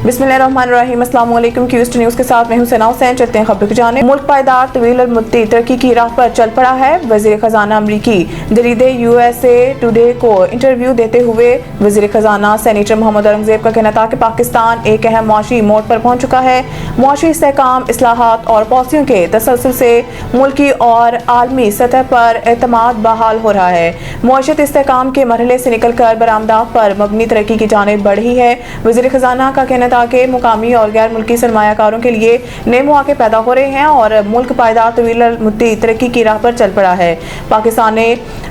बिस्मिल्लाहिर्रहमानिर्रहीम। अस्सलाम वालेकुम। क्यूस्ट न्यूज़ के साथ मैं हूं सना हुसैन। चलते हैं खबर की जानिब। मुल्क पायदार तवील और मुद्दी तरक्की की राह पर चल पड़ा है। वज़ीर खजाना अमरीकी दरीदे USA टुडे को इंटरव्यू देते हुए वज़ीर खजाना सेनेटर मोहम्मद औरंगज़ेब का कहना था कि पाकिस्तान एक अहम मुआशी मोड़ पर पहुंच चुका है। मुआशी इस्तेहकाम, इस्लाहात और पॉलिसियों के तसलसल से मुल्की और आलमी सतह पर एतमाद बहाल हो रहा है। मुआशत इस्तेहकाम के मरहले से निकल कर बरामदात पर मबनी तरक्की की जानिब बढ़ रही है। वज़ीर खजाना का कहना था कि मुकामी और गैर मुल्की सरमायाकारों के लिए नए मौके पैदा हो रहे हैं और मुल्क पायदार तवील मुद्दी तरक्की की राह पर चल पड़ा है। पाकिस्तान ने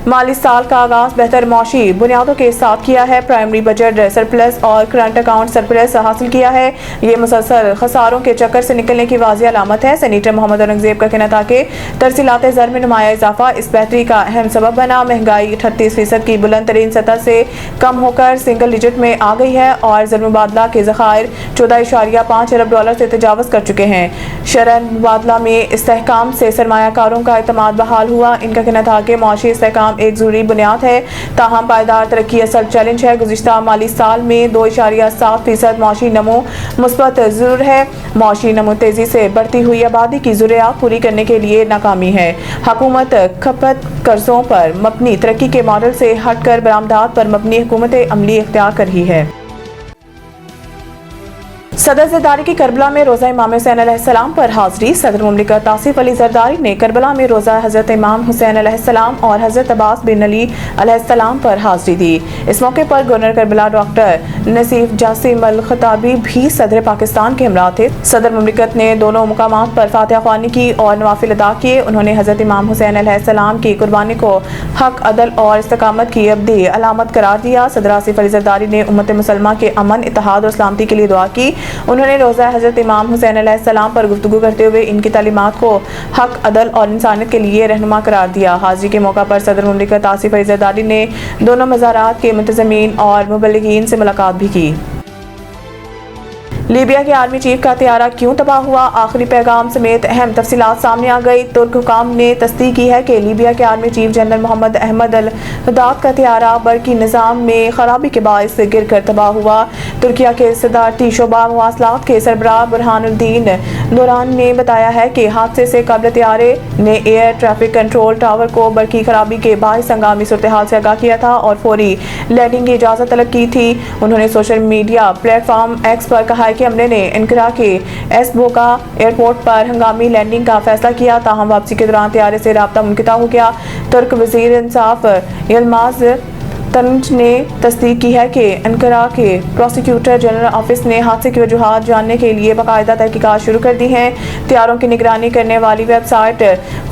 माली साल का आगाज बेहतर मौशी बुनियादों के साथ किया है। प्राइमरी बजट सरप्लस और करंट अकाउंट सरप्लस हासिल किया है। ये मुसलसल खसारों के चक्कर से निकलने की वाज़ेह अलामत है। सेनेटर मोहम्मद औरंगज़ेब का कहना था कि तरसीलात ज़र में नुमाया इजाफा इस बेहतरी का अहम सबब बना। महंगाई 38% की बुलंद तरीन सतह से कम होकर सिंगल डिजिट में आ गई है और ज़र मुबादला के ज़खायर $14.5 अरब से तजावज़ कर चुके हैं। शरह मुबादला में इस्तेहकाम से सरमायाकारों का एतमाद बहाल हुआ। इनका कहना था कि मुआशी इस्तेहकाम एक ज़रूरी बुनियाद है, ताहम पायदार तरक्की असल चैलेंज है। गुज़िश्ता माली साल में 2.7% मुआशी नमो मुस्बत ज़रूर है। मुआशी नमो तेज़ी से बढ़ती हुई आबादी की ज़रूरियात पूरी करने के लिए नाकामी है। हुकूमत खपत कर्जों पर मबनी तरक्की के मॉडल से हटकर बरामदात पर मबनी हुकूमत अमली इख्तियार कर रही है। सदर ज़रदारी की करबला में रोज़ा इमाम हुसैन अलैहिस्सलाम पर हाज़री। सदर मुमलिकत आसिफ अली ज़रदारी ने करबला में रोज़ा हज़रत इमाम हुसैन अलैहिस्सलाम और हज़रत अब्बास बिन अली अलैहिस्सलाम पर हाज़री दी। इस मौके पर गवर्नर करबला डॉक्टर नसीफ जासिम अल खताबी भी सदर पाकिस्तान के हमरा थे। सदर मुमलिकत ने दोनों मुकामात पर फातिहा ख्वानी की और नवाफिल अदा किए। उन्होंने हज़रत इमाम हुसैन अलैहिस्सलाम की कुर्बानी को हक, अदल और इस्तकामत की अब्दी अलामत करार दिया। सदर आसिफ अली ज़रदारी ने उम्मत मुसलमा के अमन, इत्तेहाद और सलामती के लिए दुआ की। उन्होंने रोज़ा हज़रत इमाम हुसैन अलैहिस्सलाम पर गुफ्तगू करते हुए इनकी तालीमात को हक, अदल और इंसानियत के लिए रहनुमा करार दिया। हाज़री के मौका पर सदर मुमलिकत आसिफ अली ज़रदारी ने दोनों मज़ारात के मुंतज़मीन और मुबल्लिगीन से मुलाकात भी की। लीबिया के आर्मी चीफ का तैयारा क्यों तबाह हुआ, आखिरी पैगाम समेत अहम तफसीलात सामने आ गई। तुर्क हुकाम ने तस्दीक की है कि लीबिया के army chief general Mohammed Ahmed al Haddad का तैयारा बरकी निज़ाम में खराबी के बायस गिर कर तबाह हुआ। तुर्किया के सदारती शोबा मवासलात के सरबराह बुरहानुद्दीन नूरान ने बताया है कि हादसे से कबल तैयारे ने एयर ट्रैफिक कंट्रोल टावर को बरकी खराबी के बायस हंगामी सूरत हाल से आगाह किया था और फौरी लैंडिंग की इजाज़त तलब की थी। उन्होंने सोशल मीडिया प्लेटफॉर्म एक्स पर कहा कि हमले ने इनकरा के एसबोका एयरपोर्ट पर हंगामी लैंडिंग का फैसला किया, ताहम वापसी के दौरान तैयारे से राब्ता मुनक़ता हो गया। तुर्क वज़ीर इंसाफ यलमाज तंज ने तस्दीक की है कि अनकरा के प्रोसिक्यूटर जनरल ऑफिस ने हादसे की वजूहात जानने के लिए बाकायदा तहकीकात शुरू कर दी हैं। तैयारों की निगरानी करने वाली वेबसाइट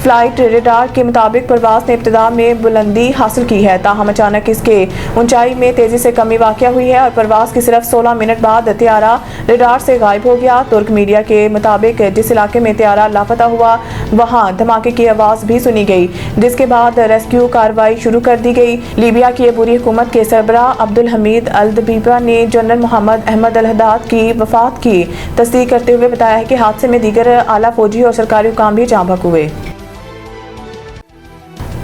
फ्लाइट रेडार के मुताबिक परवाज़ ने इब्तिदा में बुलंदी हासिल की है, ताहम अचानक इसके ऊंचाई में तेज़ी से कमी वाक़या हुई है और परवाज़ की सिर्फ 16 मिनट बाद तैयारा रेडार से गायब हो गया। तुर्क मीडिया के मुताबिक जिस इलाके में तैयारा लापता हुआ वहाँ धमाके की आवाज़ भी सुनी गई, जिसके बाद रेस्क्यू कार्रवाई शुरू कर दी गई। लीबिया की बुरी हुकूमत के सरबराह अब्दुल हमीद अल दबीबा ने जनरल मोहम्मद अहमद अल हदाद की वफात की तस्दीक करते हुए बताया है कि हादसे में दीगर आला फौजी और सरकारी हुकाम भी जाँ बहक हुए।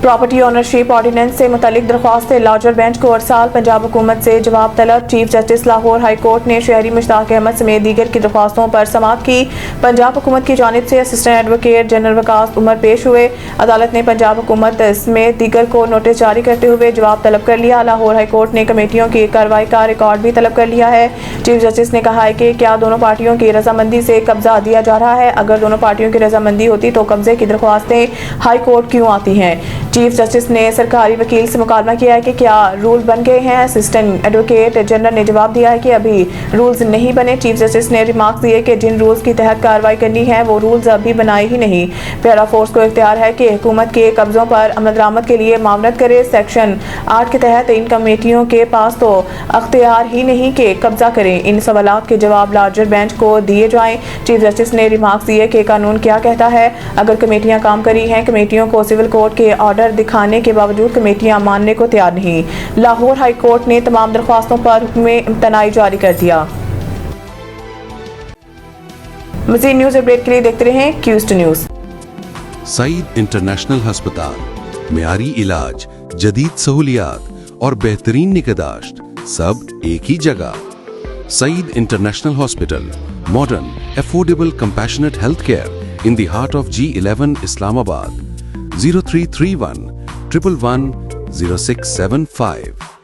प्रॉपर्टी ओनरशिप ऑर्डिनेंस से मुतल्लिक दरख्वास्तें लार्जर बेंच को हर साल पंजाब हुकूमत से जवाब तलब। Chief justice Lahore high court ने शहरी मुश्ताक अहमद समेत दीगर की दरख्वास्तों पर समाअत की। पंजाब हुकूमत की जानिब से assistant advocate general Waqas Umar पेश हुए। अदालत ने पंजाब हुकूमत समेत दीगर को नोटिस जारी करते हुए जवाब तलब कर लिया। लाहौर हाई कोर्ट ने कमेटियों की कार्रवाई का रिकॉर्ड भी तलब कर लिया है। चीफ जस्टिस ने कहा है कि क्या दोनों पार्टियों की रजामंदी से कब्जा दिया जा रहा है, अगर दोनों पार्टियों की रजामंदी होती तो कब्जे की दरख्वास्तें हाई कोर्ट क्यों आती हैं। चीफ जस्टिस ने सरकारी वकील से मुकालमा किया है कि क्या रूल बन गए हैं। असिस्टेंट एडवोकेट जनरल ने जवाब दिया है कि अभी रूल्स नहीं बने। चीफ जस्टिस ने रिमार्क्स दिए कि जिन रूल्स की तहत कार्रवाई करनी है वो रूल्स अभी बनाए ही नहीं। पैरा फोर्स को इख्तियार है कि हुकूमत के कब्जों पर अमल दरामद के लिए मामलत करे। सेक्शन 8 के तहत इन कमेटियों के पास तो अख्तियार ही नहीं कि कब्जा करें। इन सवालात के जवाब लार्जर बेंच को दिए जाएं। चीफ जस्टिस ने रिमार्क्स दिए कि कानून क्या कहता है, अगर कमेटियां काम करी हैं, कमेटियों को सिविल कोर्ट के ऑर्डर दिखाने के बावजूद कमेटियां मानने को तैयार नहीं। लाहौर हाई कोर्ट ने तमाम दरख्वास्तों पर हुक्म इम्तनाई जारी कर दिया। मज़ीद न्यूज़ अपडेट के लिए देखते रहें क्यूस्ट न्यूज़। सईद इंटरनेशनल हस्पताल, मियारी इलाज, जदीद सहूलियात और बेहतरीन निगहदाश्त सब एक ही जगह। Saeed International Hospital, modern, affordable, compassionate healthcare in the heart of G11 Islamabad. 0331 111 0675